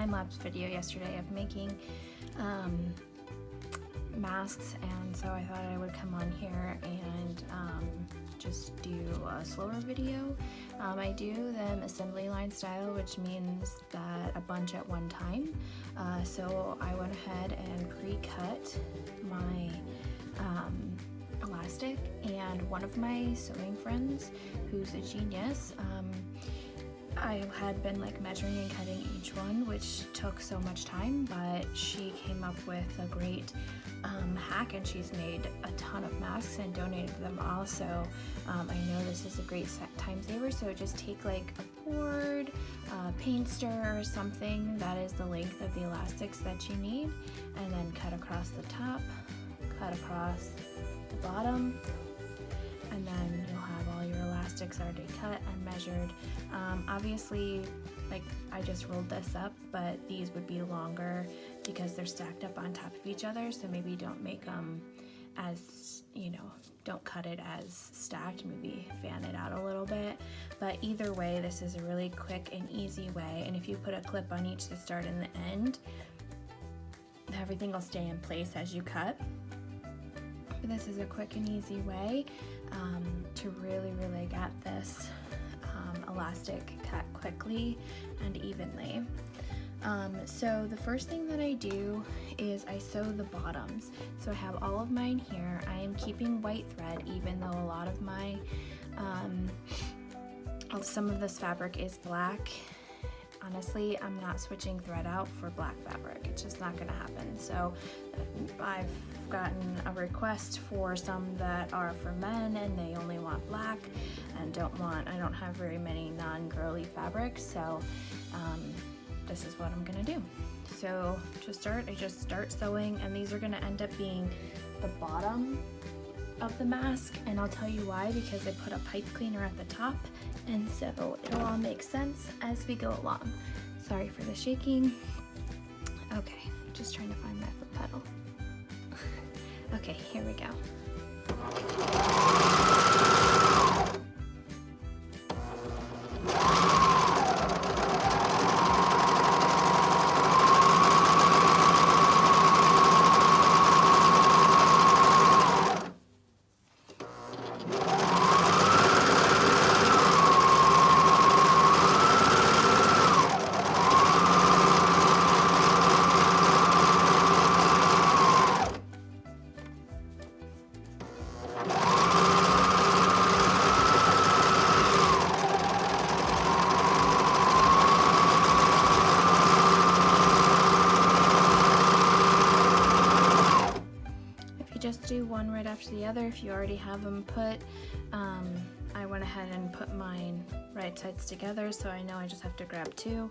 time-lapse video yesterday of making masks, and so I thought I would come on here and just do a slower video. I do them assembly line style, which means that a bunch at one time. So I went ahead and pre-cut my elastic, and one of my sewing friends, who's a genius, I had been like measuring and cutting each one, which took so much time, but she came up with a great hack, and she's made a ton of masks and donated them all. So I know this is a great time saver. So just take like a board, paint stir or something that is the length of the elastics that you need, and then cut across the top, cut across the bottom, and then you'll have all your elastics already cut and measured. Obviously, like I just rolled this up, but these would be longer because they're stacked up on top of each other, so maybe don't make them as, don't cut it as stacked, maybe fan it out a little bit. But either way, this is a really quick and easy way, and if you put a clip on each, the start and the end, everything will stay in place as you cut. But this is a quick and easy way to really get this elastic cut quickly and evenly. So the first thing that I do is I sew the bottoms. So I have all of mine here. I am keeping white thread, even though a lot of my some of this fabric is black. Honestly, I'm not switching thread out for black fabric. It's just not gonna happen. So I've gotten a request for some that are for men and they only want black and I don't have very many non-girly fabrics, so this is what I'm gonna do. So to start, I just start sewing, and these are gonna end up being the bottom of the mask, and I'll tell you why, because I put a pipe cleaner at the top, and so it'll all make sense as we go along. Sorry for the shaking. Okay, just trying to find my foot pedal. Okay, here we go. Just do one right after the other if you already have them put. I went ahead and put mine right sides together, so I know I just have to grab two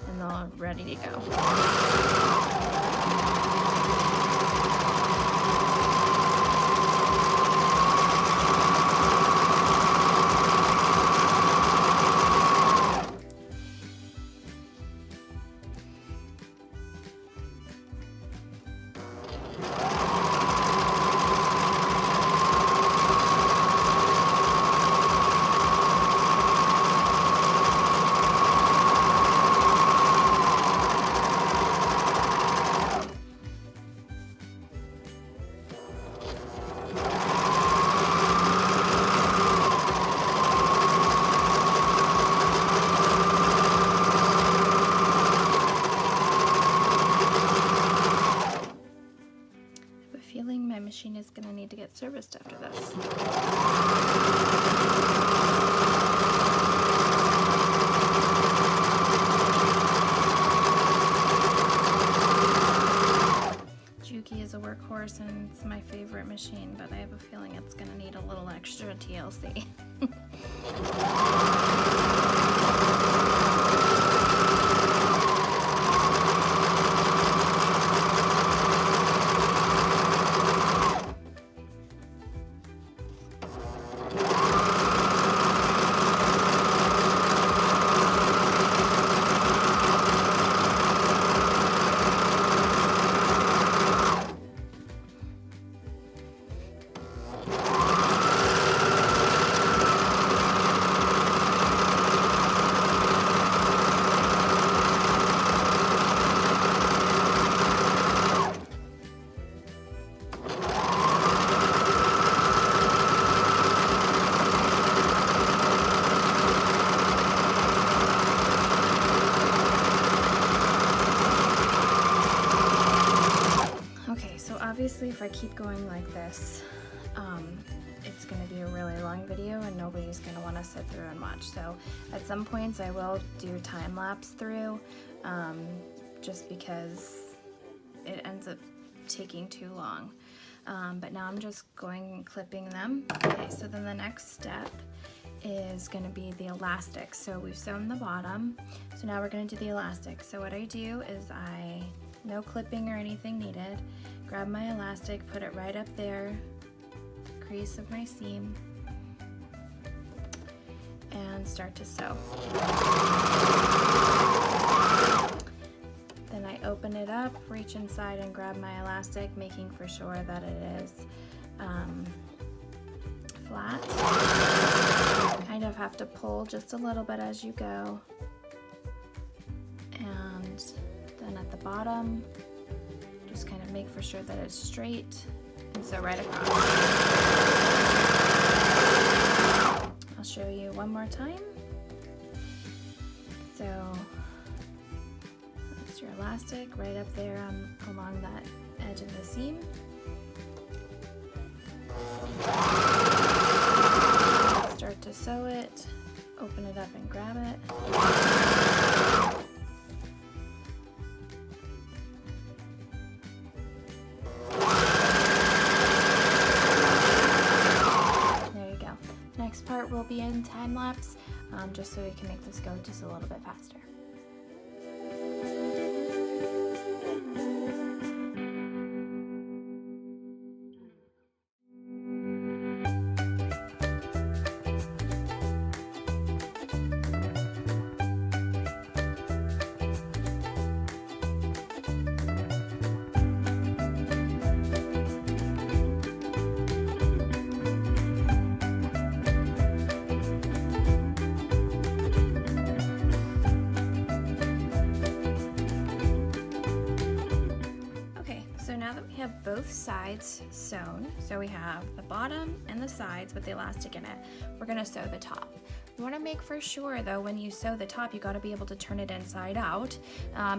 and they're all ready to go. My machine is going to need to get serviced after this. Juki is a workhorse and it's my favorite machine, but I have a feeling it's going to need a little extra TLC. Obviously, if I keep going like this, it's going to be a really long video and nobody's going to want to sit through and watch. So at some points I will do time lapse through, just because it ends up taking too long. But now I'm just going and clipping them. Okay, so then the next step is going to be the elastic. So we've sewn the bottom, so now we're going to do the elastic. So what I do is no clipping or anything needed, grab my elastic, put it right up there, crease of my seam, and start to sew. Then I open it up, reach inside and grab my elastic, making for sure that it is flat. Kind of have to pull just a little bit as you go. And then at the bottom, just kind of make for sure that it's straight, and sew right across. I'll show you one more time. So that's your elastic right up there along that edge of the seam. Start to sew it, open it up and grab it. Part will be in time lapse, just so we can make this go just a little bit faster. Have both sides sewn, so we have the bottom and the sides with the elastic in it. We're going to sew the top. You want to make for sure though, when you sew the top, you got to be able to turn it inside out,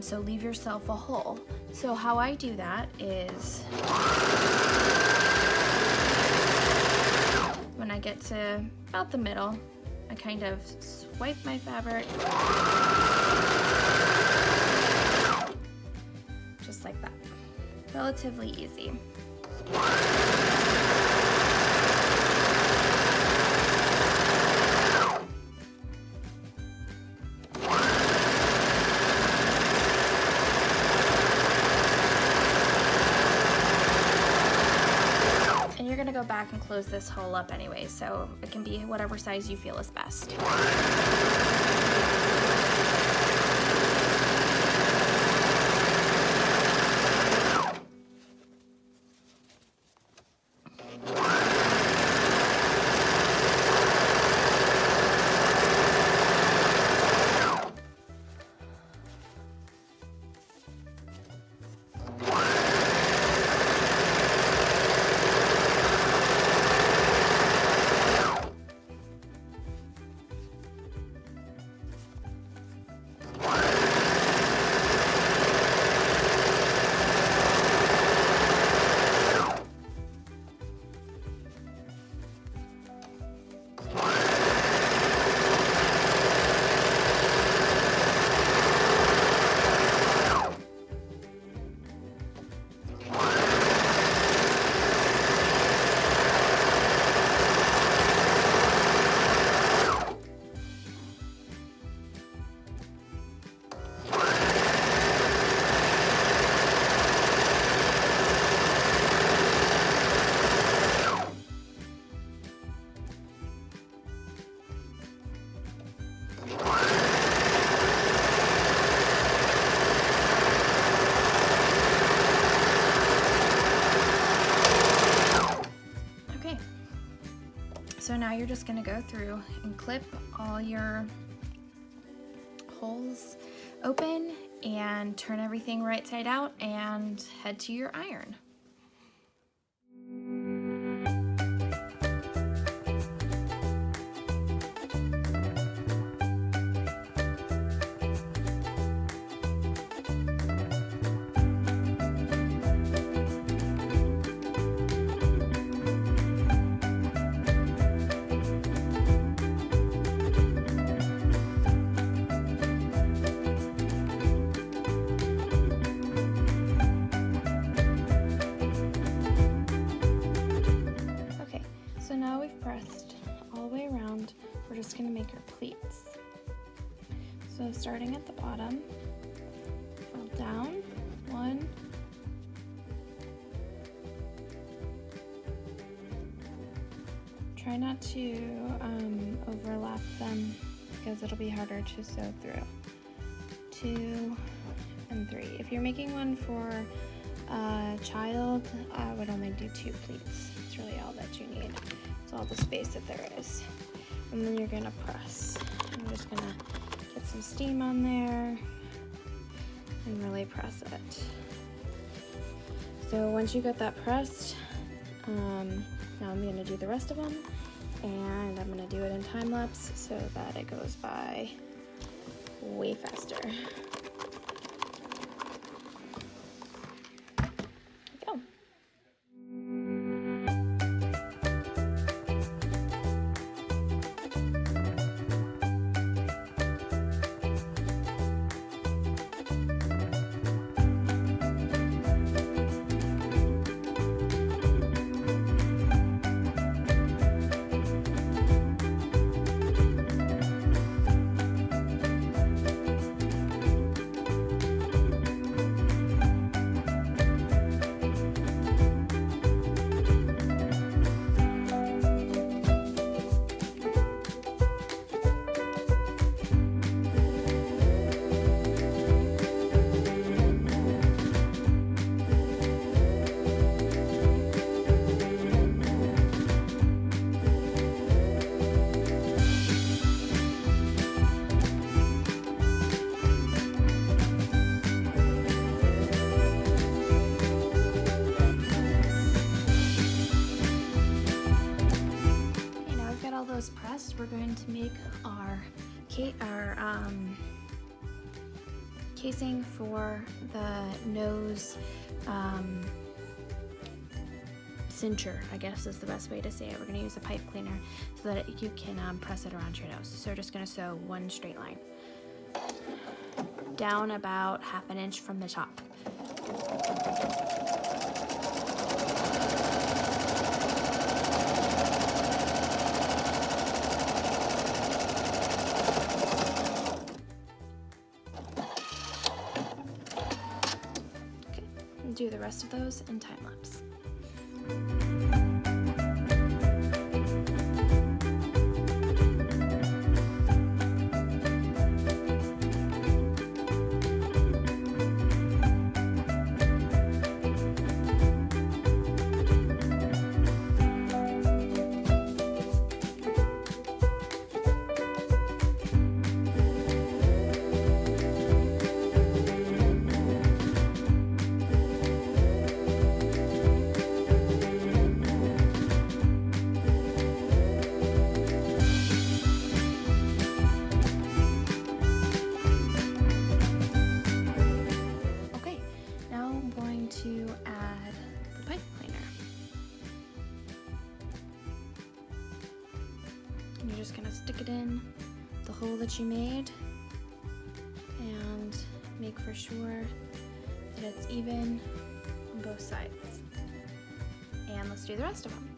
so leave yourself a hole. So how I do that is when I get to about the middle, I kind of swipe my fabric just like that. Relatively easy. And you're going to go back and close this hole up anyway, so it can be whatever size you feel is best. So now you're just going to go through and clip all your holes open and turn everything right side out and head to your iron. we're just gonna make our pleats. So starting at the bottom, fold down, 1, try not to overlap them because it'll be harder to sew through. 2 and 3. If you're making one for a child, I would only do 2 pleats. It's really all that you need. It's all the space that there is. And then you're gonna press. I'm just gonna get some steam on there and really press it. So once you get that pressed, now I'm gonna do the rest of them, and I'm gonna do it in time lapse so that it goes by way faster. Go. Pressed, we're going to make our casing for the nose cincher, I guess is the best way to say it. We're going to use a pipe cleaner so that you can press it around your nose. So we're just going to sew one straight line down about 1/2 inch from the top. Do the rest of those in time lapse. To add the pipe cleaner. And you're just going to stick it in the hole that you made and make for sure that it's even on both sides. And let's do the rest of them.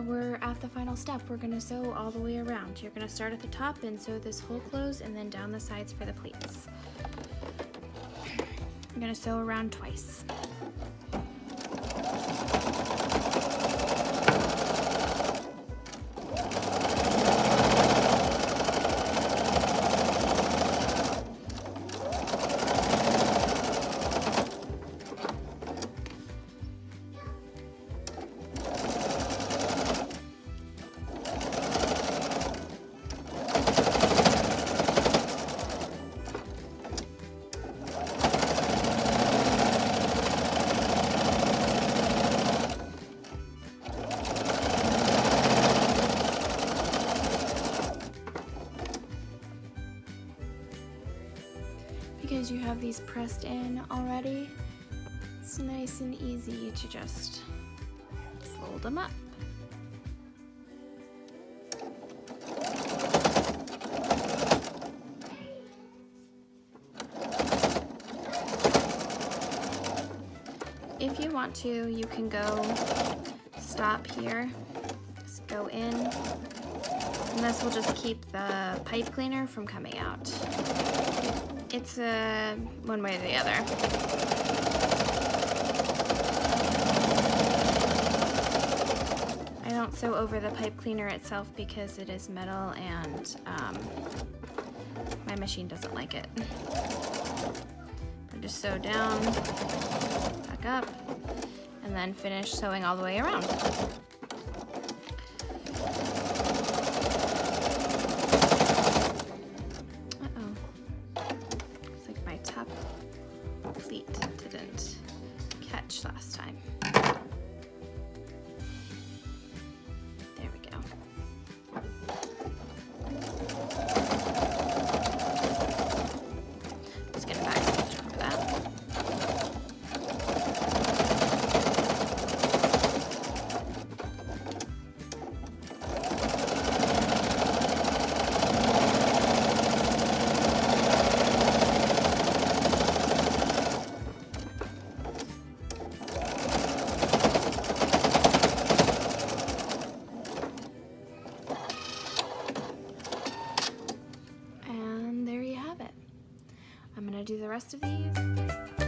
We're at the final step. We're going to sew all the way around. You're going to start at the top and sew this hole closed and then down the sides for the pleats. I'm going to sew around twice. as you have these pressed in already, it's nice and easy to just fold them up. If you want to, you can go stop here, just go in, and this will just keep the pipe cleaner from coming out. It's one way or the other. I don't sew over the pipe cleaner itself because it is metal and my machine doesn't like it. I just sew down, back up, and then finish sewing all the way around. Looks like my top pleat didn't catch last time. There we go. Just get a back stitch for that. And there you have it. I'm gonna do the rest of these